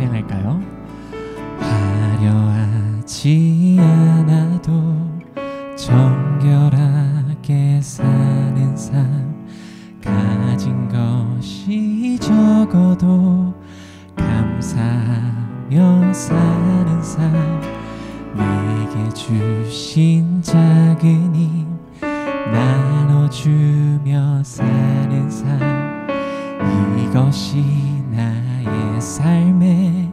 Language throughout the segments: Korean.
찬양할까요? 화려하지 않아도 정결하게 사는 삶, 가진 것이 적어도 감사하며 사는 삶, 내게 주신 작은 힘 나눠주며 사는 삶, 이것이 나의 삶의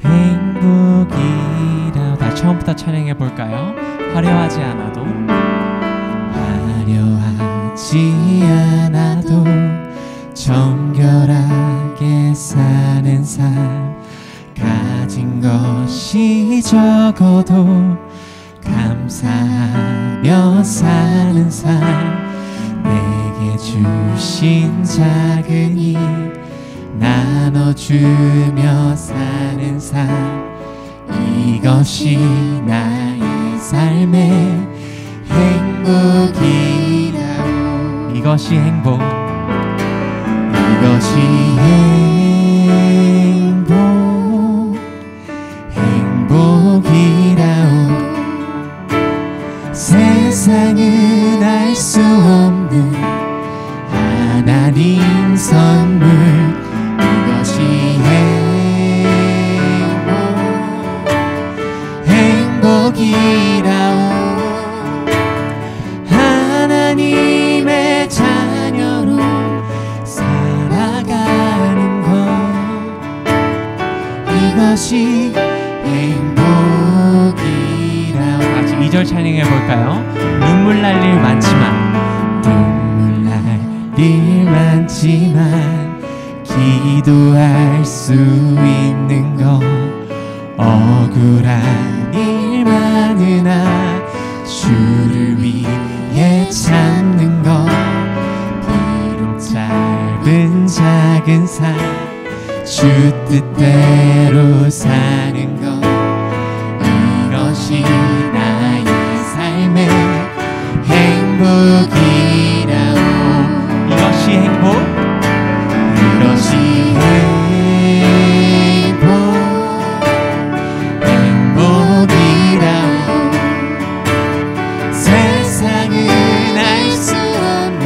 행복이라. 다시 처음부터 찬양해 볼까요? 화려하지 않아도, 화려하지 않아도 정결하게 사는 삶, 가진 것이 적어도 감사하며 사는 삶, 내게 주신 작은 힘 나눠주며 사는 삶, 이것이 나의 삶의 행복이라고. 이것이 행복, 이것이 행복이라오. 세상은 알 수 없는 하나님 선물, 이것이 행복이라오. 하나님의 자녀로 살아가는 것, 이것이 행복이라오. 같이 2절 찬양해 볼까요? 눈물 날 일 많지만, 눈물 날 일 많지만 기도할 수 있는 것, 억울한 일 많으나 주를 위해 참는 것, 비록 짧은 작은 삶 주 뜻대로 사는 것, 이것이 나의 삶의 행복이라오. 이것이 행복, 이것이 행복이라오. 세상은 알 수 없는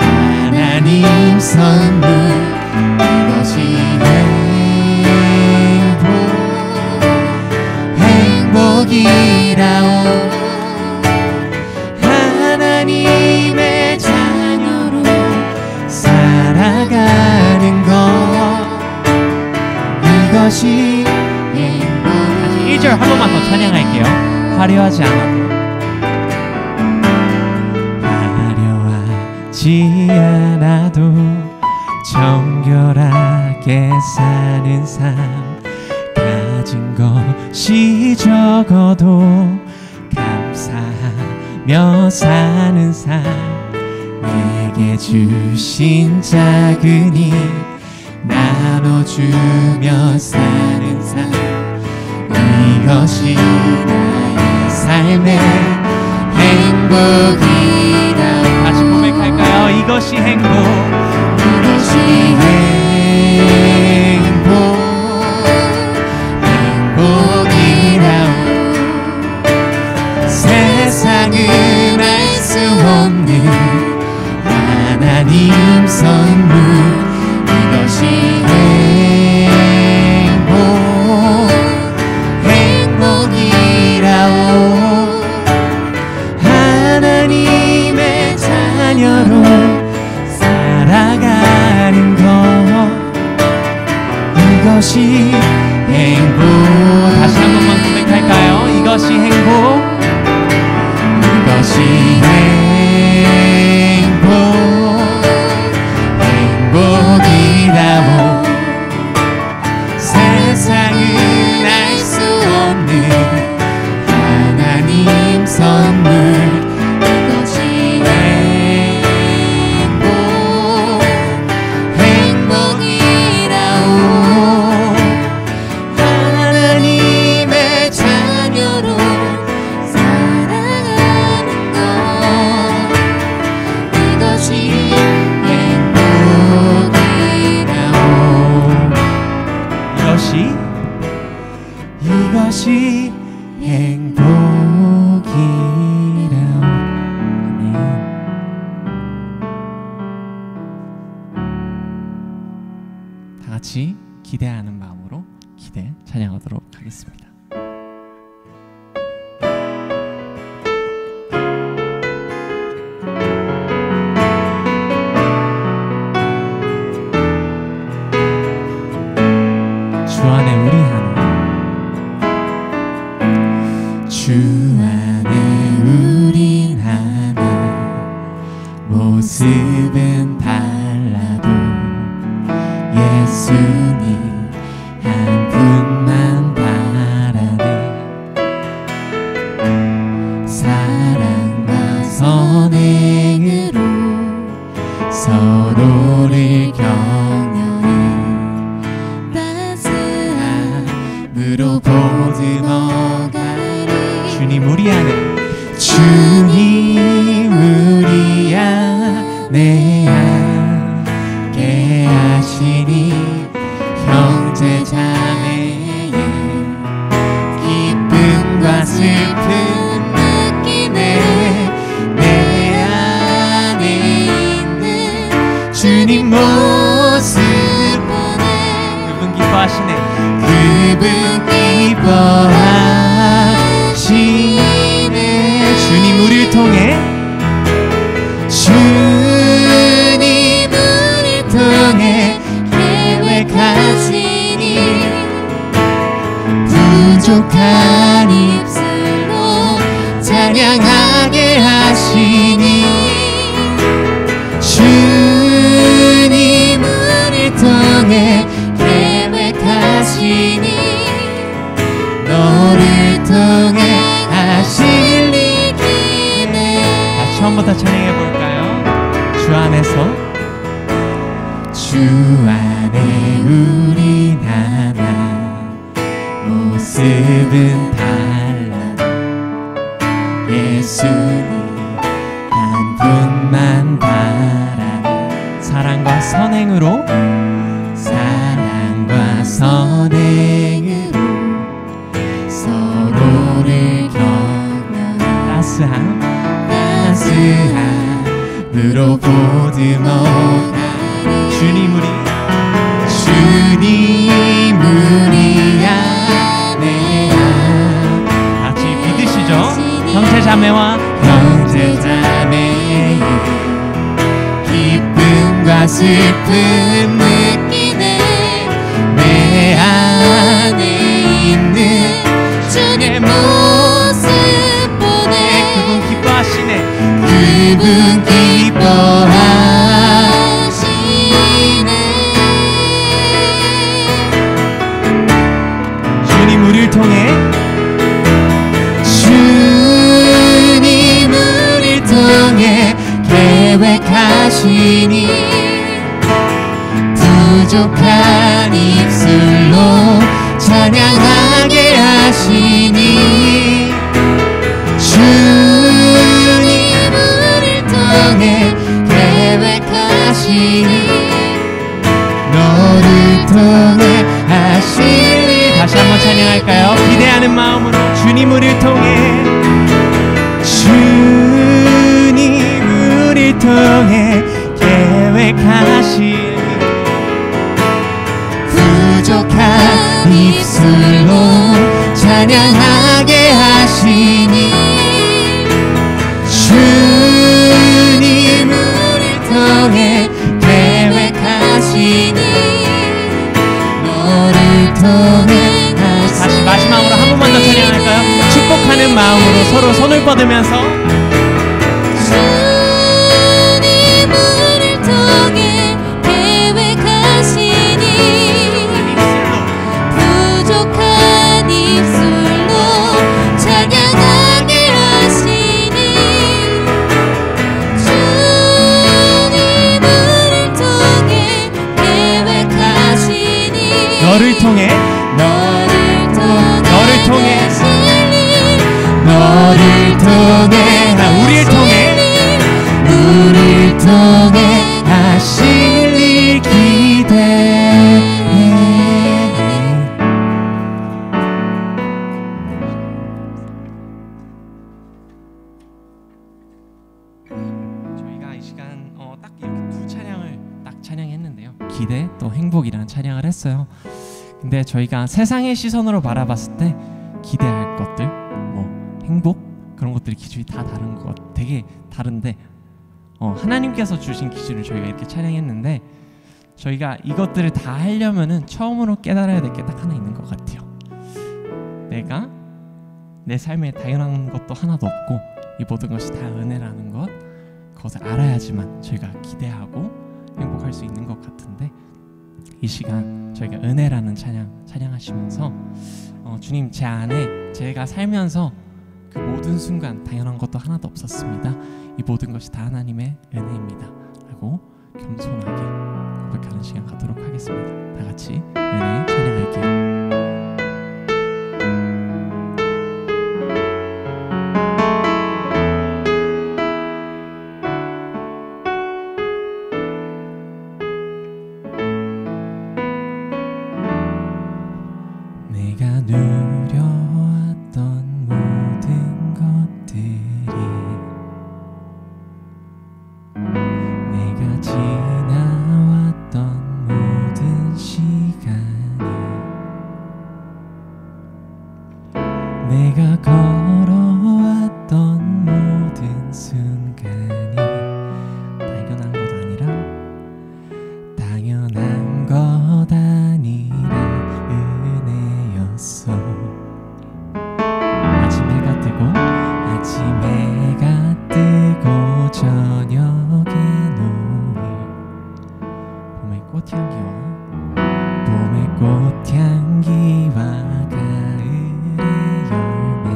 하나님 선물, 이것이 행복이라오. 하나님의 자녀로 살아가는 것, 이것이 행복. 1절 한 번만 더 찬양할게요. 화려하지 않아도, 화려하지 않아도 정결하게 사는 삶, 가진 것이 적어도 감사하며 사는 삶, 내게 주신 작은 힘 나눠주며 사는 삶, 이것이 나의 삶의 행복이라. 다시 고백할까요? 이것이 행복, 이것이 행복이라오. 세상은 알 수 없는 하나님 선물, 이것이 행복이라오. 하나님의 자녀로 살아가는 것, 이것이 행복. 다시 한 번만 고백할까요? 이것이 행복, 이것이 행복이라오. 세상은 알 수 없는 하나님 선물, 이것이 행복이라오. 하나님의 자녀로 같이 기대하는 마음으로 찬양하도록 하겠습니다. 주 안에 우리 하나, 주 안에 우린 하나, 모습은 달라도 예수님 한 분만 바라네. 사랑과 선행으로 서로를 격려해 따스함으로 보듬어가리. 주님 우리 안에, 주님 우리 안에 함께 하시니 형제 자매의 기쁨과 슬픔 느끼네. 내 안에 있는 주님 모습 보네. 그분 기뻐하시네. 그분 기뻐하시네. 주님 우리를 통해, 주님 우리를 통해 계획하시니 부족한 입술로 찬양하게 하시니. 주님 우리를 통해 계획하시니 너를 통해 하실 일 기네. 다시 한 번 더 찬양해 볼까요? 주 안에서, 주 안에 우린 하나, 모습은 달라 예수님 한 분만 바라네. 사랑과 선행으로, 사랑과 선행으로 서로를 격려해 따스함으로 보듬어가리. 주님 우리 안에 같이 믿으시죠? 형제자매와 형제자매의 기쁨과 슬픔 느끼네. 내 안에 있는 주의 모습 보네. 그분 기뻐하시네. 그분 기뻐하시네. 주님 우리를 통해, 주님 우리를 통해 계획하시니 부족한 입술로 찬양하게 하시니. 주님 우리를 통해 계획하시니 너를 통해 하실 일. 다시 한번 찬양할까요? 기대하는 마음으로, 주님 우리를 통해, 주님 우리를 통해 계획하시니 부족한 입술로 찬양하게 하시니. 주님 우리를 통해 계획하시니 너를 통해. 다시 마지막으로 한 번만 더 찬양할까요? 축복하는 마음으로 서로 손을 뻗으면서, 주님 우리를 통해 계획하시니 부족한 입술로 찬양하게 하시니. 주님 우리를 통해 계획하시니 너를 통해, 우리를 통해 하실 일 기대해. 저희가 이 시간 딱 이렇게 두 찬양을 딱 찬양했는데요. 기대 또 행복이라는 찬양을 했습니다. 했어요. 근데 저희가 세상의 시선으로 바라봤을 때 기대할 것들, 뭐 행복 그런 것들이 기준이 다 다른 것, 되게 다른데 하나님께서 주신 기준을 저희가 이렇게 찬양했는데, 저희가 이것들을 다 하려면은 처음으로 깨달아야 될 게 딱 하나 있는 것 같아요. 내가 내 삶에 당연한 것도 하나도 없고 이 모든 것이 다 은혜라는 것, 그것을 알아야지만 저희가 기대하고 행복할 수 있는 것 같은데, 이 시간 저희가 은혜라는 찬양하시면서 주님, 제 안에 제가 살면서 그 모든 순간 당연한 것도 하나도 없었습니다. 이 모든 것이 다 하나님의 은혜입니다 라고 겸손하게 고백하는 시간 갖도록 하겠습니다. 다 같이 은혜 찬양할게요. 누려왔던 모든 것들이, 내가 지나왔던 모든 시간이, 내가 걸어왔던 모든 순간이 당연한 것 아니라 당연한 것 아니라 은혜였어. 아침 해가 뜨고 저녁에 노을, 봄의 꽃향기와 가을의 열매,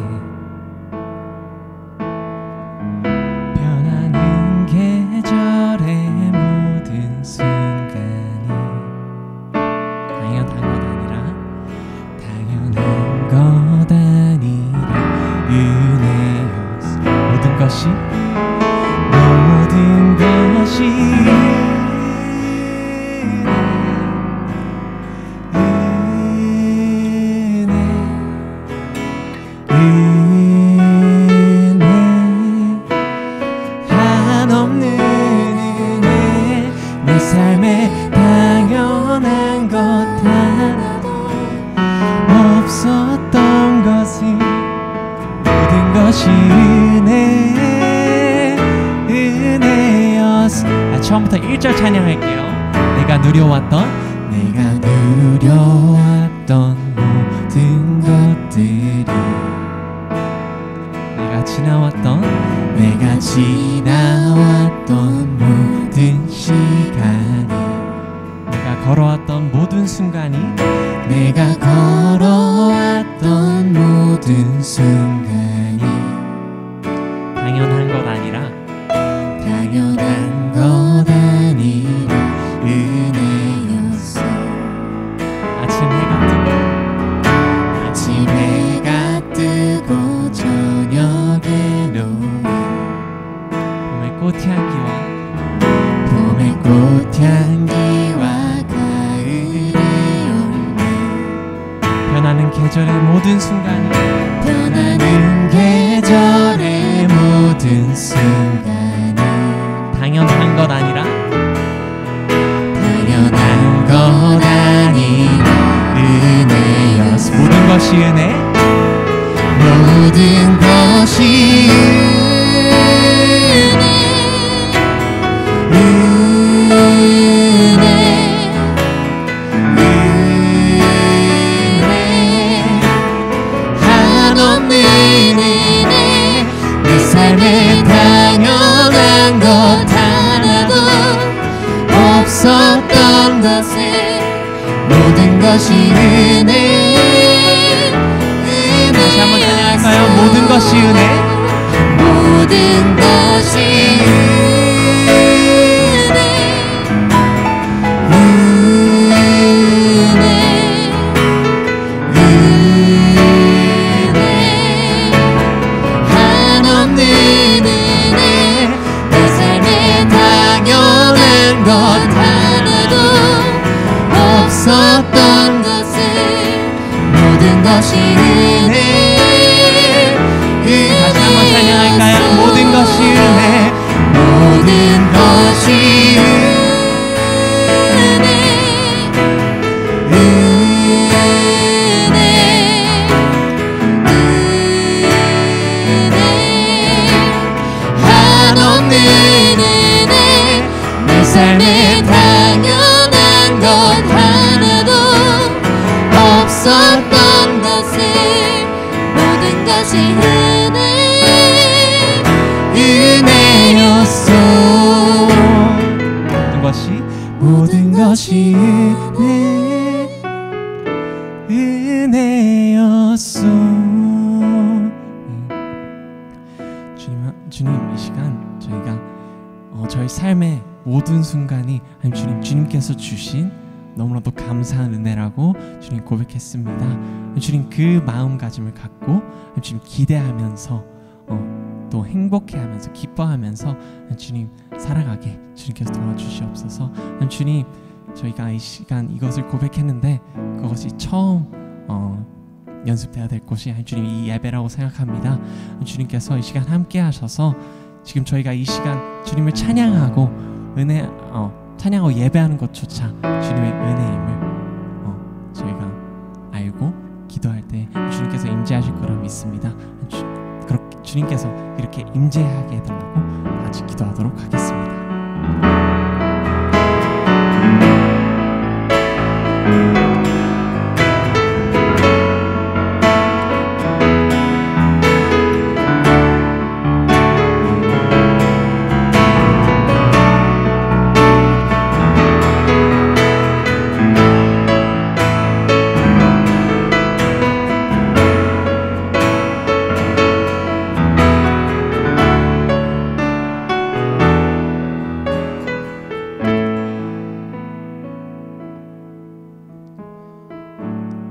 변하는 계절의 모든 순간이 당연한 것 아니라 은혜였어. 모든 것이 은혜, 한없는 은혜, 내 삶에 당연한 것 하나도 없었던 것을, 모든 것이 은혜였어. 처음부터 1절 찬양할게요. 내가 누려왔던 모든 것들이, 내가 지나왔던 모든 시간이, 내가 걸어왔던 모든 순간이, 당연한 것 아니라 은혜였어. 아침 해가 뜨고 저녁에 노을, 봄의 꽃향기와 가을의 열매, 변하는 계절의 모든 순간이, 당연한 것 아니라 은혜였어. 모든 것이 은혜, 한없는 은혜, 내 삶에 당연한 것 하나도 없었던 것을, 모든 것이 은혜. 다시 한번 찬양할까요? 모든 것이 은혜, 모든 것이 한없는 은혜, 내 삶에 당연한 것 하나도 없었던 것을, 모든 것이 은혜. 다시 한번 찬양할까요? 모든 것이 은혜, 모든 것이 은혜, 삶에 당연한 것 하나도 없었던 것을 모든 것이 은혜였어. 모든 것이 은혜였어. 주님, 이 시간 저희가 저희 삶의 모든 순간이 주님께서 주신 너무나도 감사한 은혜라고 주님 고백했습니다. 주님, 그 마음가짐을 갖고 주님 기대하면서 또 행복해하면서 기뻐하면서 주님 살아가게 주님께서 도와주시옵소서. 주님, 저희가 이 시간 이것을 고백했는데 그것이 처음 연습돼야 될 것이 주님 이 예배라고 생각합니다. 주님께서 이 시간 함께 하셔서 지금 저희가 이 시간 주님을 찬양하고 찬양하고 예배하는 것조차 주님의 은혜임을 저희가 알고 기도할 때 주님께서 임재하실 거라 믿습니다. 그렇게 주님께서 이렇게 임재하게 해달라고 같이 기도하도록 하겠습니다.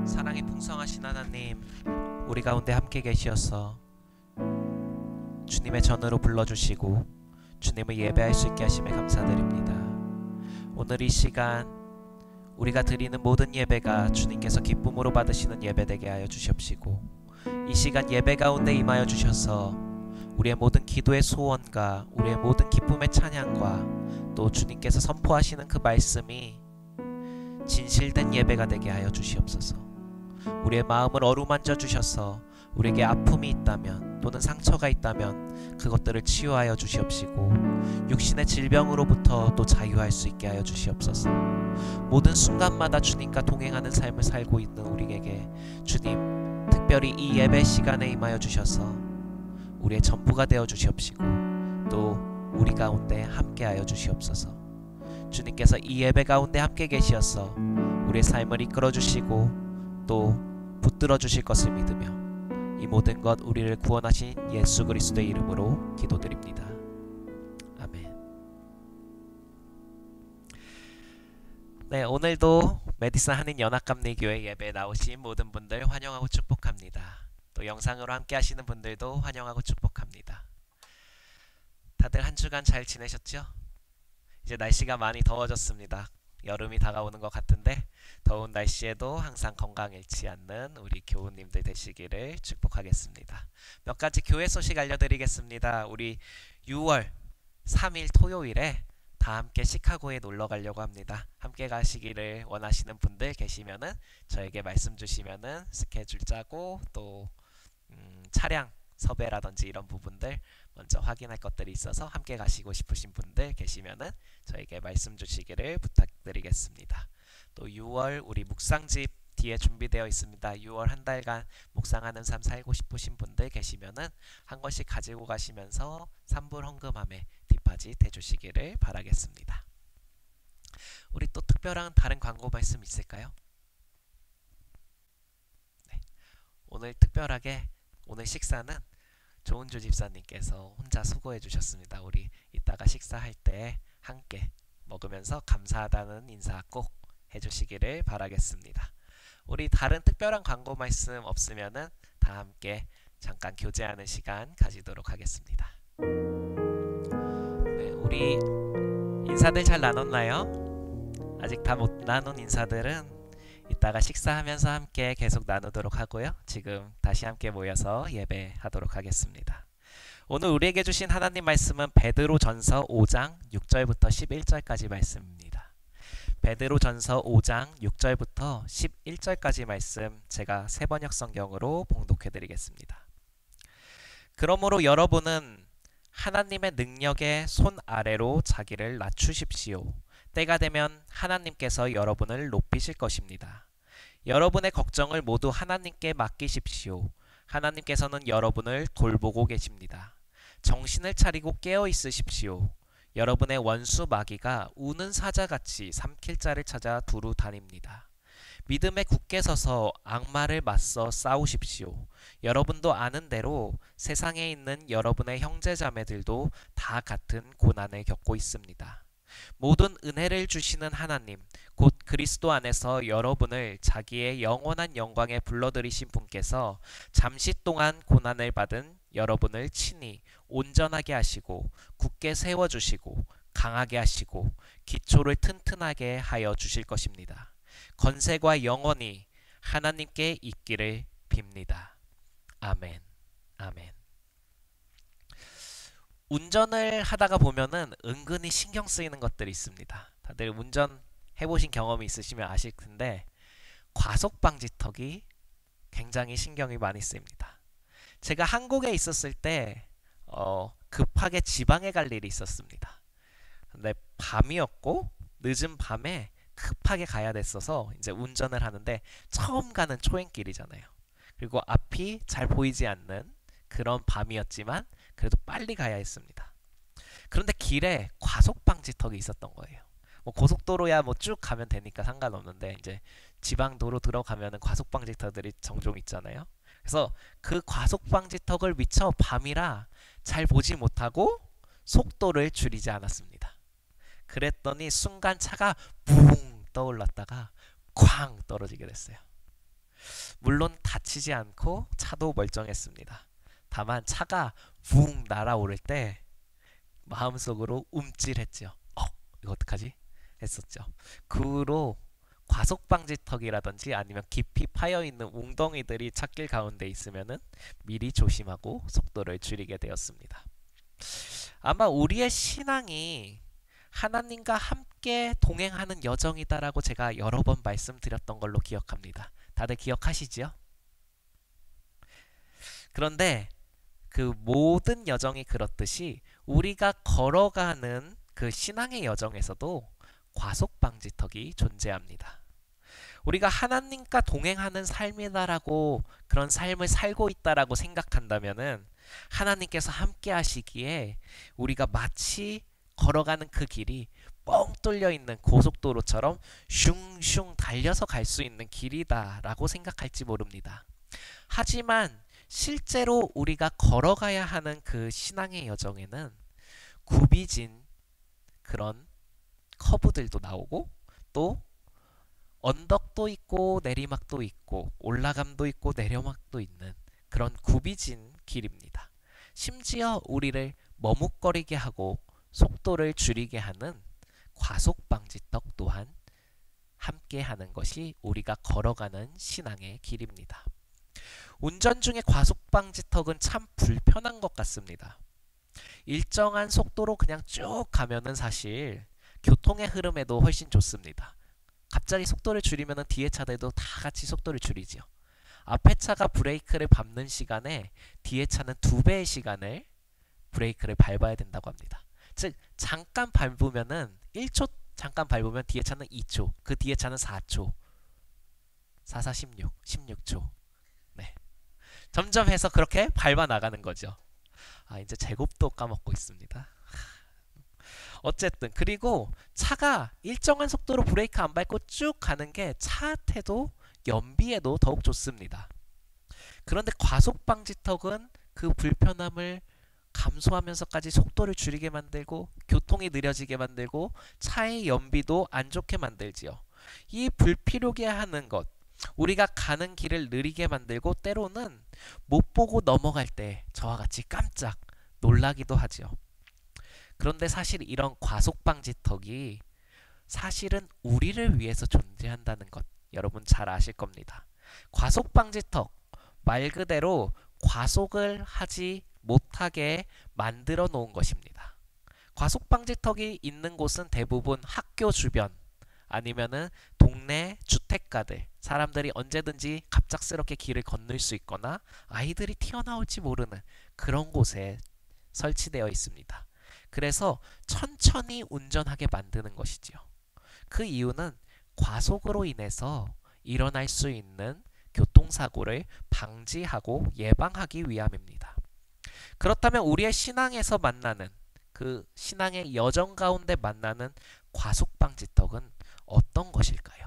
사랑이 풍성하신 하나님, 우리 가운데 함께 계시어서 주님의 전으로 불러주시고 주님을 예배할 수 있게 하심에 감사드립니다. 오늘 이 시간 우리가 드리는 모든 예배가 주님께서 기쁨으로 받으시는 예배 되게 하여 주시옵시고, 이 시간 예배 가운데 임하여 주셔서 우리의 모든 기도의 소원과 우리의 모든 기쁨의 찬양과 또 주님께서 선포하시는 그 말씀이 진실된 예배가 되게 하여 주시옵소서. 우리의 마음을 어루만져 주셔서 우리에게 아픔이 있다면 또는 상처가 있다면 그것들을 치유하여 주시옵시고, 육신의 질병으로부터 또 자유할 수 있게 하여 주시옵소서. 모든 순간마다 주님과 동행하는 삶을 살고 있는 우리에게 주님 특별히 이 예배 시간에 임하여 주셔서 우리의 전부가 되어 주시옵시고 또 우리 가운데 함께하여 주시옵소서. 주님께서 이 예배 가운데 함께 계시어서 우리의 삶을 이끌어 주시고 또 붙들어 주실 것을 믿으며 이 모든 것 우리를 구원하신 예수 그리스도의 이름으로 기도드립니다. 아멘. 네, 오늘도 메디슨 한인연합감리교회 예배에 나오신 모든 분들 환영하고 축복합니다. 또 영상으로 함께 하시는 분들도 환영하고 축복합니다. 다들 한 주간 잘 지내셨죠? 이제 날씨가 많이 더워졌습니다. 여름이 다가오는 것 같은데 더운 날씨에도 항상 건강 잃지 않는 우리 교우님들 되시기를 축복하겠습니다. 몇 가지 교회 소식 알려드리겠습니다. 우리 6월 3일 토요일에 다 함께 시카고에 놀러 가려고 합니다. 함께 가시기를 원하시는 분들 계시면은 저에게 말씀 주시면은 스케줄 짜고 또 차량 섭외라든지 이런 부분들 먼저 확인할 것들이 있어서 함께 가시고 싶으신 분들 계시면은 저에게 말씀 주시기를 부탁드리겠습니다. 또 6월 우리 묵상집 뒤에 준비되어 있습니다. 6월 한 달간 묵상하는 삶 살고 싶으신 분들 계시면은 한 권씩 가지고 가시면서 산불 헌금함에 디파짓 해주시기를 바라겠습니다. 우리 또 특별한 다른 광고 말씀 있을까요? 네. 오늘 특별하게 오늘 식사는 조은주 집사님께서 혼자 수고해 주셨습니다. 우리 이따가 식사할 때 함께 먹으면서 감사하다는 인사 꼭 해주시기를 바라겠습니다. 우리 다른 특별한 광고 말씀 없으면은 다 함께 잠깐 교제하는 시간 가지도록 하겠습니다. 네, 우리 인사들 잘 나눴나요? 아직 다 못 나눈 인사들은 이따가 식사하면서 함께 계속 나누도록 하고요. 지금 다시 함께 모여서 예배하도록 하겠습니다. 오늘 우리에게 주신 하나님 말씀은 베드로전서 5장 6절부터 11절까지 말씀입니다. 베드로전서 5장 6절부터 11절까지 말씀 제가 세번역 성경으로 봉독해 드리겠습니다. 그러므로 여러분은 하나님의 능력의 손 아래로 자기를 낮추십시오. 때가 되면 하나님께서 여러분을 높이실 것입니다. 여러분의 걱정을 모두 하나님께 맡기십시오. 하나님께서는 여러분을 돌보고 계십니다. 정신을 차리고 깨어 있으십시오. 여러분의 원수 마귀가 우는 사자같이 삼킬 자를 찾아 두루 다닙니다. 믿음에 굳게 서서 악마를 맞서 싸우십시오. 여러분도 아는 대로 세상에 있는 여러분의 형제자매들도 다 같은 고난을 겪고 있습니다. 모든 은혜를 주시는 하나님, 곧 그리스도 안에서 여러분을 자기의 영원한 영광에 불러들이신 분께서 잠시 동안 고난을 받은 여러분을 친히 온전하게 하시고 굳게 세워주시고 강하게 하시고 기초를 튼튼하게 하여 주실 것입니다. 건세와 영원히 하나님께 있기를 빕니다. 아멘. 아멘. 운전을 하다가 보면은 은근히 신경 쓰이는 것들이 있습니다. 다들 운전 해보신 경험이 있으시면 아실 텐데 과속 방지턱이 굉장히 신경이 많이 쓰입니다. 제가 한국에 있었을 때 급하게 지방에 갈 일이 있었습니다. 근데 밤이었고 늦은 밤에 급하게 가야 됐어서 이제 운전을 하는데 처음 가는 초행길이잖아요. 그리고 앞이 잘 보이지 않는 그런 밤이었지만 그래도 빨리 가야 했습니다. 그런데 길에 과속 방지턱이 있었던 거예요. 뭐 고속도로야 뭐 쭉 가면 되니까 상관없는데 이제 지방 도로 들어가면은 과속 방지턱들이 종종 있잖아요. 그래서 그 과속 방지턱을 미처 밤이라 잘 보지 못하고 속도를 줄이지 않았습니다. 그랬더니 순간 차가 붕 떠올랐다가 쾅 떨어지게 됐어요. 물론 다치지 않고 차도 멀쩡했습니다. 다만 차가 붕 날아오를 때 마음속으로 움찔했죠. 이거 어떡하지? 했었죠. 그 후로 과속방지턱이라든지 아니면 깊이 파여있는 웅덩이들이 찻길 가운데 있으면은 미리 조심하고 속도를 줄이게 되었습니다. 아마 우리의 신앙이 하나님과 함께 동행하는 여정이다라고 제가 여러 번 말씀드렸던 걸로 기억합니다. 다들 기억하시지요? 그런데 그 모든 여정이 그렇듯이 우리가 걸어가는 그 신앙의 여정에서도 과속방지턱이 존재합니다. 우리가 하나님과 동행하는 삶이다라고 그런 삶을 살고 있다라고 생각한다면은 하나님께서 함께 하시기에 우리가 마치 걸어가는 그 길이 뻥 뚫려 있는 고속도로처럼 슝슝 달려서 갈 수 있는 길이다라고 생각할지 모릅니다. 하지만 실제로 우리가 걸어가야 하는 그 신앙의 여정에는 굽이진 그런 커브들도 나오고 또 언덕도 있고 내리막도 있고 올라감도 있고 내려막도 있는 그런 굽이진 길입니다. 심지어 우리를 머뭇거리게 하고 속도를 줄이게 하는 과속방지턱 또한 함께 하는 것이 우리가 걸어가는 신앙의 길입니다. 운전 중에 과속방지턱은 참 불편한 것 같습니다. 일정한 속도로 그냥 쭉 가면은 사실 교통의 흐름에도 훨씬 좋습니다. 갑자기 속도를 줄이면은 뒤에 차들도 다 같이 속도를 줄이죠. 앞에 차가 브레이크를 밟는 시간에 뒤에 차는 2배의 시간을 브레이크를 밟아야 된다고 합니다. 즉 잠깐 밟으면은 1초 잠깐 밟으면 뒤에 차는 2초, 그 뒤에 차는 4초, 4, 4, 16, 16초. 네. 점점 해서 그렇게 밟아 나가는 거죠. 이제 제곱도 까먹고 있습니다. 어쨌든 그리고 차가 일정한 속도로 브레이크 안 밟고 쭉 가는 게 차 태도, 연비에도 더욱 좋습니다. 그런데 과속방지턱은 그 불편함을 감소하면서까지 속도를 줄이게 만들고 교통이 느려지게 만들고 차의 연비도 안 좋게 만들지요. 이 불필요게 하는 것, 우리가 가는 길을 느리게 만들고 때로는 못 보고 넘어갈 때 저와 같이 깜짝 놀라기도 하지요. 그런데 사실 이런 과속방지턱이 사실은 우리를 위해서 존재한다는 것 여러분 잘 아실 겁니다. 과속방지턱 말 그대로 과속을 하지 못하게 만들어 놓은 것입니다. 과속방지턱이 있는 곳은 대부분 학교 주변 아니면은 동네 주택가들, 사람들이 언제든지 갑작스럽게 길을 건널 수 있거나 아이들이 튀어나올지 모르는 그런 곳에 설치되어 있습니다. 그래서 천천히 운전하게 만드는 것이지요. 그 이유는 과속으로 인해서 일어날 수 있는 교통사고를 방지하고 예방하기 위함입니다. 그렇다면 우리의 신앙에서 만나는 그 신앙의 여정 가운데 만나는 과속방지턱은 어떤 것일까요?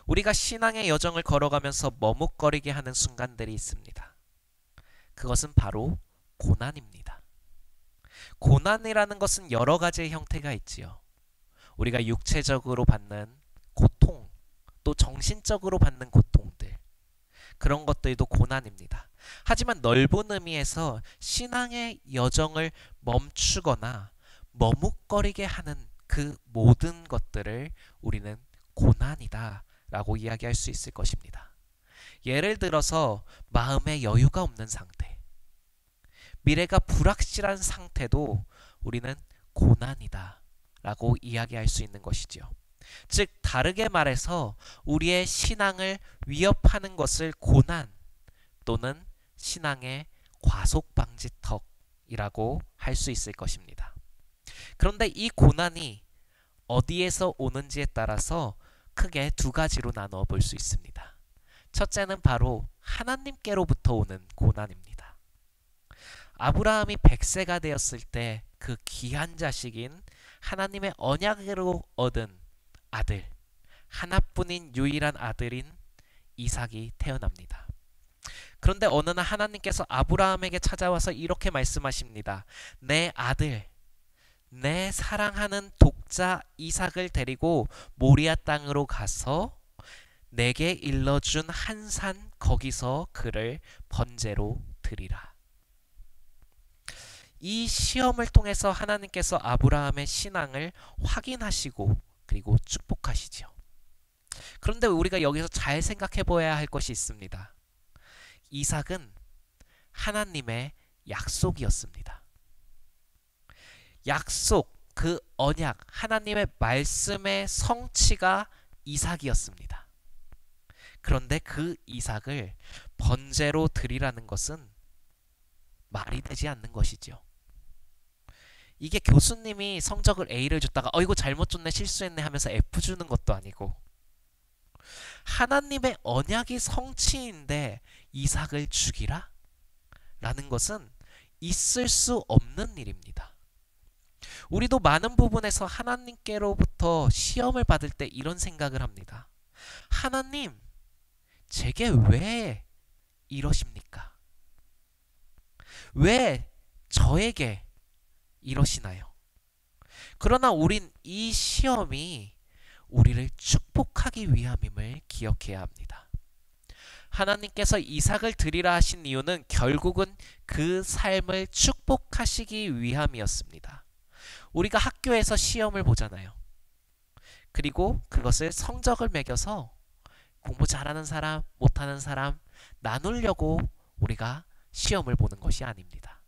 우리가 신앙의 여정을 걸어가면서 머뭇거리게 하는 순간들이 있습니다. 그것은 바로 고난입니다. 고난이라는 것은 여러 가지의 형태가 있지요. 우리가 육체적으로 받는 고통, 또 정신적으로 받는 고통들, 그런 것들도 고난입니다. 하지만 넓은 의미에서 신앙의 여정을 멈추거나 머뭇거리게 하는 그 모든 것들을 우리는 고난이다 라고 이야기할 수 있을 것입니다. 예를 들어서 마음에 여유가 없는 상태, 미래가 불확실한 상태도 우리는 고난이다 라고 이야기할 수 있는 것이지요. 즉 다르게 말해서 우리의 신앙을 위협하는 것을 고난 또는 신앙의 과속방지턱이라고 할 수 있을 것입니다. 그런데 이 고난이 어디에서 오는지에 따라서 크게 두 가지로 나누어 볼 수 있습니다. 첫째는 바로 하나님께로부터 오는 고난입니다. 아브라함이 100세가 되었을 때 그 귀한 자식인 하나님의 언약으로 얻은 아들, 하나뿐인 유일한 아들인 이삭이 태어납니다. 그런데 어느 날 하나님께서 아브라함에게 찾아와서 이렇게 말씀하십니다. 내 아들, 내 사랑하는 독자 이삭을 데리고 모리아 땅으로 가서 내게 일러준 한 산 거기서 그를 번제로 드리라. 이 시험을 통해서 하나님께서 아브라함의 신앙을 확인하시고 그리고 축복하시죠. 그런데 우리가 여기서 잘 생각해 보아야 할 것이 있습니다. 이삭은 하나님의 약속이었습니다. 약속, 그 언약, 하나님의 말씀의 성취가 이삭이었습니다. 그런데 그 이삭을 번제로 드리라는 것은 말이 되지 않는 것이죠. 이게 교수님이 성적을 A를 줬다가 이거 잘못 줬네, 실수했네 하면서 F 주는 것도 아니고, 하나님의 언약이 성취인데 이삭을 죽이라? 라는 것은 있을 수 없는 일입니다. 우리도 많은 부분에서 하나님께로부터 시험을 받을 때 이런 생각을 합니다. 하나님, 제게 왜 이러십니까? 왜 저에게 이러시나요? 그러나 우린 이 시험이 우리를 축복하기 위함임을 기억해야 합니다. 하나님께서 이삭을 드리라 하신 이유는 결국은 그 삶을 축복하시기 위함이었습니다. 우리가 학교에서 시험을 보잖아요. 그리고 그것을 성적을 매겨서 공부 잘하는 사람, 못하는 사람 나누려고 우리가 시험을 보는 것이 아닙니다.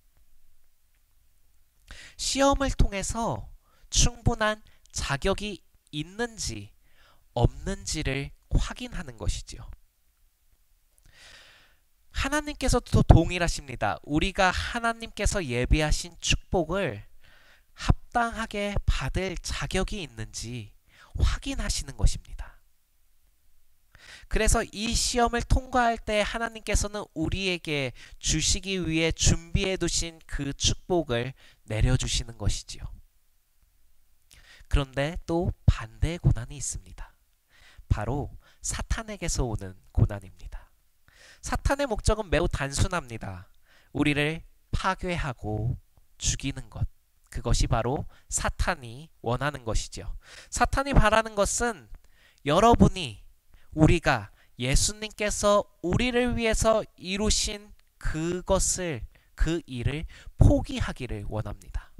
시험을 통해서 충분한 자격이 있는지 없는지를 확인하는 것이지요. 하나님께서도 동일하십니다. 우리가 하나님께서 예비하신 축복을 합당하게 받을 자격이 있는지 확인하시는 것입니다. 그래서 이 시험을 통과할 때 하나님께서는 우리에게 주시기 위해 준비해 두신 그 축복을 내려주시는 것이지요. 그런데 또 반대의 고난이 있습니다. 바로 사탄에게서 오는 고난입니다. 사탄의 목적은 매우 단순합니다. 우리를 파괴하고 죽이는 것. 그것이 바로 사탄이 원하는 것이죠. 사탄이 바라는 것은 여러분이, 우리가 예수님께서 우리를 위해서 이루신 그것을, 그 일을 포기하기를 원합니다.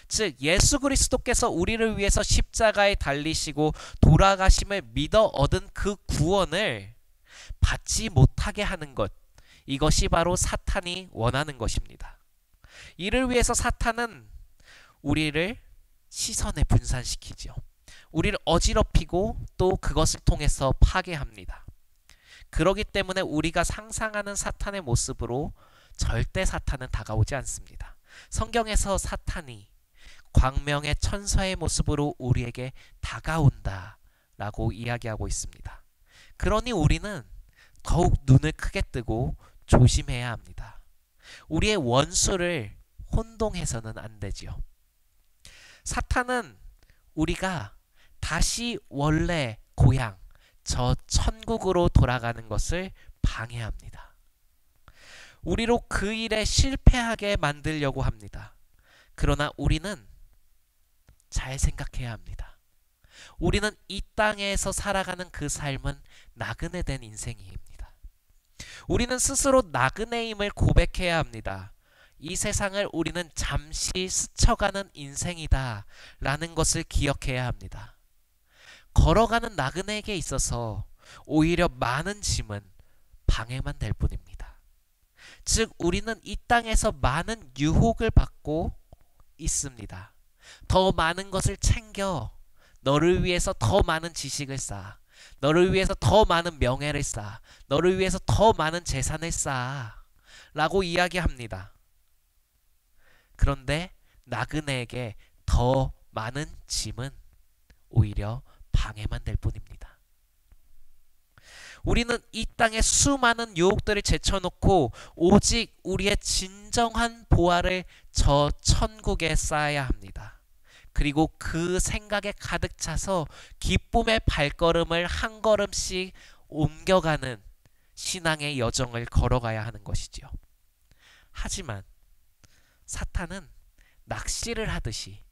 즉 예수 그리스도께서 우리를 위해서 십자가에 달리시고 돌아가심을 믿어 얻은 그 구원을 받지 못하게 하는 것, 이것이 바로 사탄이 원하는 것입니다. 이를 위해서 사탄은 우리를 시선에 분산시키죠. 우리를 어지럽히고 또 그것을 통해서 파괴합니다. 그러기 때문에 우리가 상상하는 사탄의 모습으로 절대 사탄은 다가오지 않습니다. 성경에서 사탄이 광명의 천사의 모습으로 우리에게 다가온다 라고 이야기하고 있습니다. 그러니 우리는 더욱 눈을 크게 뜨고 조심해야 합니다. 우리의 원수를 혼동해서는 안 되지요. 사탄은 우리가 다시 원래 고향, 저 천국으로 돌아가는 것을 방해합니다. 우리로 그 일에 실패하게 만들려고 합니다. 그러나 우리는 잘 생각해야 합니다. 우리는 이 땅에서 살아가는 그 삶은 나그네 된 인생입니다. 우리는 스스로 나그네임을 고백해야 합니다. 이 세상을 우리는 잠시 스쳐가는 인생이다 라는 것을 기억해야 합니다. 걸어가는 나그네에게 있어서 오히려 많은 짐은 방해만 될 뿐입니다. 즉 우리는 이 땅에서 많은 유혹을 받고 있습니다. 더 많은 것을 챙겨 너를 위해서 더 많은 지식을 쌓아, 너를 위해서 더 많은 명예를 쌓아, 너를 위해서 더 많은 재산을 쌓아 라고 이야기합니다. 그런데 나그네에게 더 많은 짐은 오히려 방해만 될 뿐입니다. 우리는 이 땅에 수많은 유혹들을 제쳐놓고 오직 우리의 진정한 보화를 저 천국에 쌓아야 합니다. 그리고 그 생각에 가득 차서 기쁨의 발걸음을 한 걸음씩 옮겨가는 신앙의 여정을 걸어가야 하는 것이지요. 하지만 사탄은 낚시를 하듯이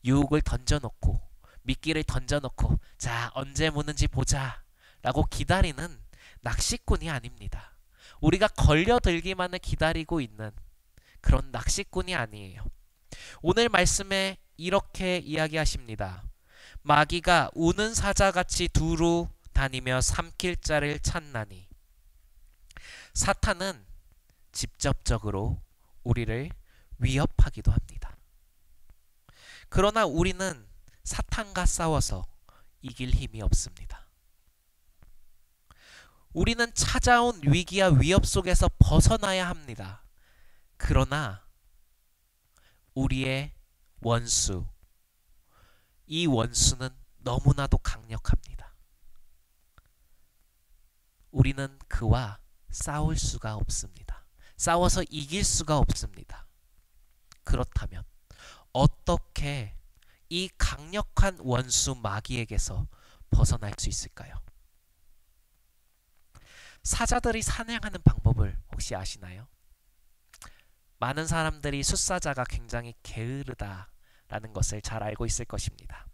유혹을 던져놓고 미끼를 던져놓고 자 언제 무는지 보자 라고 기다리는 낚시꾼이 아닙니다. 우리가 걸려들기만을 기다리고 있는 그런 낚시꾼이 아니에요. 오늘 말씀에 이렇게 이야기하십니다. 마귀가 우는 사자같이 두루 다니며 삼킬 자를 찾나니. 사탄은 직접적으로 우리를 위협하기도 합니다. 그러나 우리는 사탄과 싸워서 이길 힘이 없습니다. 우리는 찾아온 위기와 위협 속에서 벗어나야 합니다. 그러나 우리의 원수, 이 원수는 너무나도 강력합니다. 우리는 그와 싸울 수가 없습니다. 싸워서 이길 수가 없습니다. 그렇다면 어떻게 이 강력한 원수 마귀에게서 벗어날 수 있을까요? 사자들이 사냥하는 방법을 혹시 아시나요? 많은 사람들이 숫사자가 굉장히 게으르다라는 것을 잘 알고 있을 것입니다.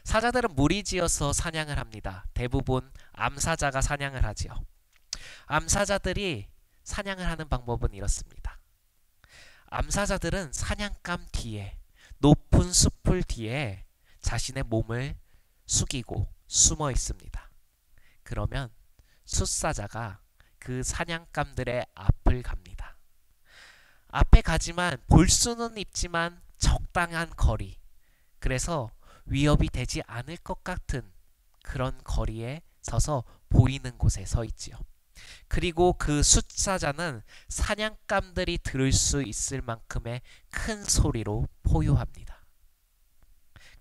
사자들은 무리지어서 사냥을 합니다. 대부분 암사자가 사냥을 하지요. 암사자들이 사냥을 하는 방법은 이렇습니다. 암사자들은 사냥감 뒤에, 높은 숲을 뒤에 자신의 몸을 숙이고 숨어 있습니다. 그러면 숫사자가 그 사냥감들의 앞을 갑니다. 앞에 가지만 볼 수는 있지만 적당한 거리, 그래서 위협이 되지 않을 것 같은 그런 거리에 서서 보이는 곳에 서 있지요. 그리고 그 숫사자는 사냥감들이 들을 수 있을 만큼의 큰 소리로 포효합니다.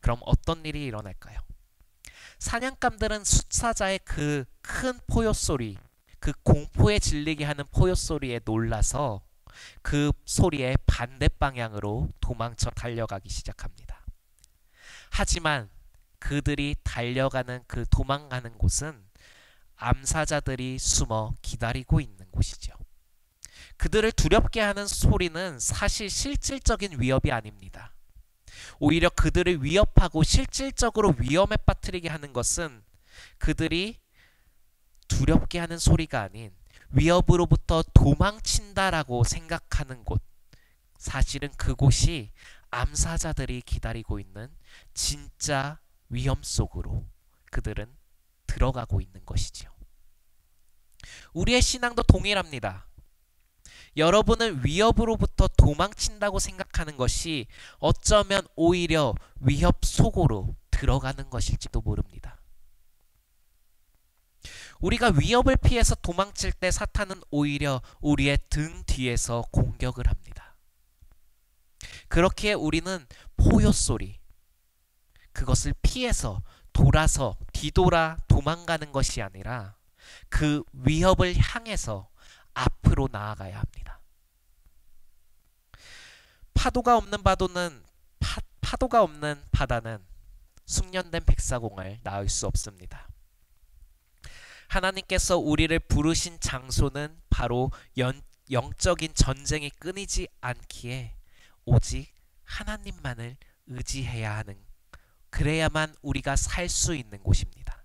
그럼 어떤 일이 일어날까요? 사냥감들은 숫사자의 그 큰 포효소리, 그 공포에 질리게 하는 포효소리에 놀라서 그 소리의 반대 방향으로 도망쳐 달려가기 시작합니다. 하지만 그들이 달려가는 그 도망가는 곳은 암사자들이 숨어 기다리고 있는 곳이죠. 그들을 두렵게 하는 소리는 사실 실질적인 위협이 아닙니다. 오히려 그들을 위협하고 실질적으로 위험에 빠뜨리게 하는 것은 그들이 두렵게 하는 소리가 아닌 위협으로부터 도망친다라고 생각하는 곳, 사실은 그곳이 암사자들이 기다리고 있는 진짜 위험 속으로 그들은 들어가고 있는 것이지요. 우리의 신앙도 동일합니다. 여러분은 위협으로부터 도망친다고 생각하는 것이 어쩌면 오히려 위협 속으로 들어가는 것일지도 모릅니다. 우리가 위협을 피해서 도망칠 때 사탄은 오히려 우리의 등 뒤에서 공격을 합니다. 그렇기에 우리는 포효소리, 그것을 피해서 돌아서 뒤돌아 도망가는 것이 아니라 그 위협을 향해서 앞으로 나아가야 합니다. 파도가 없는 바다는 숙련된 백사공을 낳을 수 없습니다. 하나님께서 우리를 부르신 장소는 바로 영적인 전쟁이 끊이지 않기에 오직 하나님만을 의지해야 하는, 그래야만 우리가 살 수 있는 곳입니다.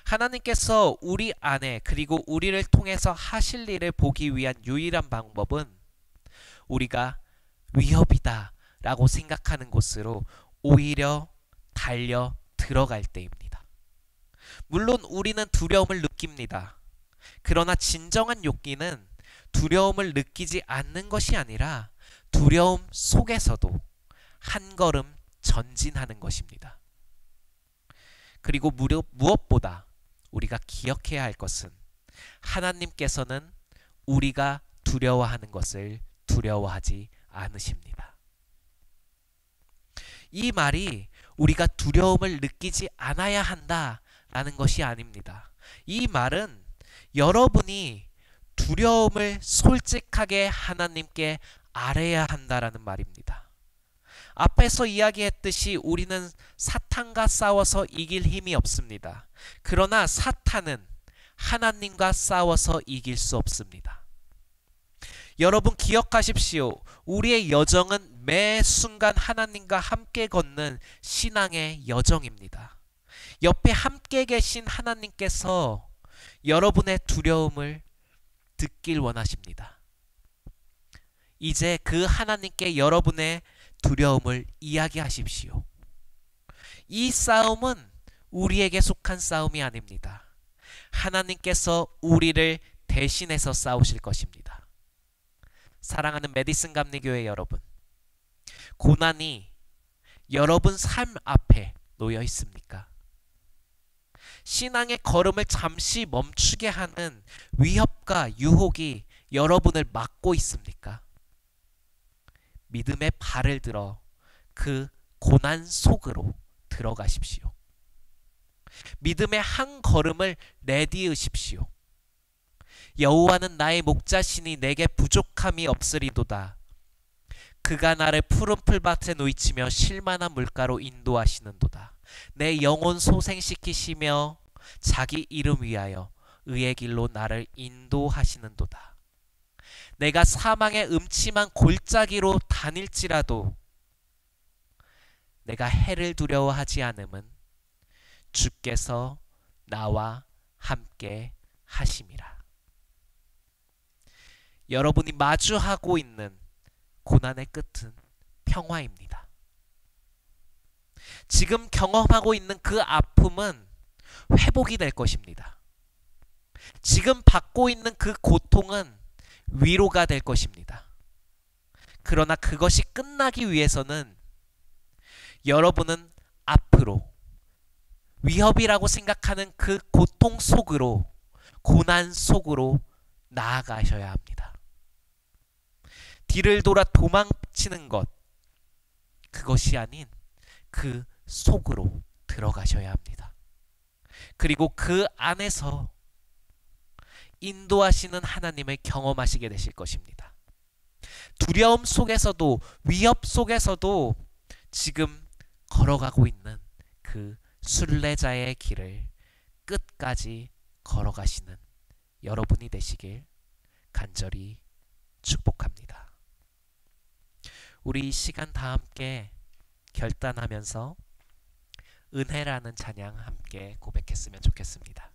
하나님께서 우리 안에 그리고 우리를 통해서 하실 일을 보기 위한 유일한 방법은 우리가 위협이다 라고 생각하는 곳으로 오히려 달려 들어갈 때입니다. 물론 우리는 두려움을 느낍니다. 그러나 진정한 용기는 두려움을 느끼지 않는 것이 아니라 두려움 속에서도 한 걸음 전진하는 것입니다. 그리고 무엇보다 우리가 기억해야 할 것은 하나님께서는 우리가 두려워하는 것을 두려워하지 않으십니다. 이 말이 우리가 두려움을 느끼지 않아야 한다라는 것이 아닙니다. 이 말은 여러분이 두려움을 솔직하게 하나님께 아뢰야 한다라는 말입니다. 앞에서 이야기했듯이 우리는 사탄과 싸워서 이길 힘이 없습니다. 그러나 사탄은 하나님과 싸워서 이길 수 없습니다. 여러분 기억하십시오. 우리의 여정은 매 순간 하나님과 함께 걷는 신앙의 여정입니다. 옆에 함께 계신 하나님께서 여러분의 두려움을 듣길 원하십니다. 이제 그 하나님께 여러분의 두려움을 이야기하십시오. 이 싸움은 우리에게 속한 싸움이 아닙니다. 하나님께서 우리를 대신해서 싸우실 것입니다. 사랑하는 메디슨 감리교회 여러분, 고난이 여러분 삶 앞에 놓여 있습니까? 신앙의 걸음을 잠시 멈추게 하는 위협과 유혹이 여러분을 막고 있습니까? 믿음의 발을 들어 그 고난 속으로 들어가십시오. 믿음의 한 걸음을 내디으십시오. 여호와는 나의 목자시니 내게 부족함이 없으리도다. 그가 나를 푸른 풀밭에 놓이치며 쉴만한 물가로 인도하시는도다. 내 영혼 소생시키시며 자기 이름 위하여 의의 길로 나를 인도하시는도다. 내가 사망의 음침한 골짜기로 다닐지라도 내가 해를 두려워하지 않음은 주께서 나와 함께 하심이라. 여러분이 마주하고 있는 고난의 끝은 평화입니다. 지금 경험하고 있는 그 아픔은 회복이 될 것입니다. 지금 받고 있는 그 고통은 위로가 될 것입니다. 그러나 그것이 끝나기 위해서는 여러분은 앞으로 위협이라고 생각하는 그 고통 속으로, 고난 속으로 나아가셔야 합니다. 뒤를 돌아 도망치는 것, 그것이 아닌 그 속으로 들어가셔야 합니다. 그리고 그 안에서 인도하시는 하나님을 경험하시게 되실 것입니다. 두려움 속에서도, 위협 속에서도 지금 걸어가고 있는 그 순례자의 길을 끝까지 걸어가시는 여러분이 되시길 간절히 축복합니다. 우리 이 시간 다 함께 결단하면서 은혜라는 찬양 함께 고백했으면 좋겠습니다.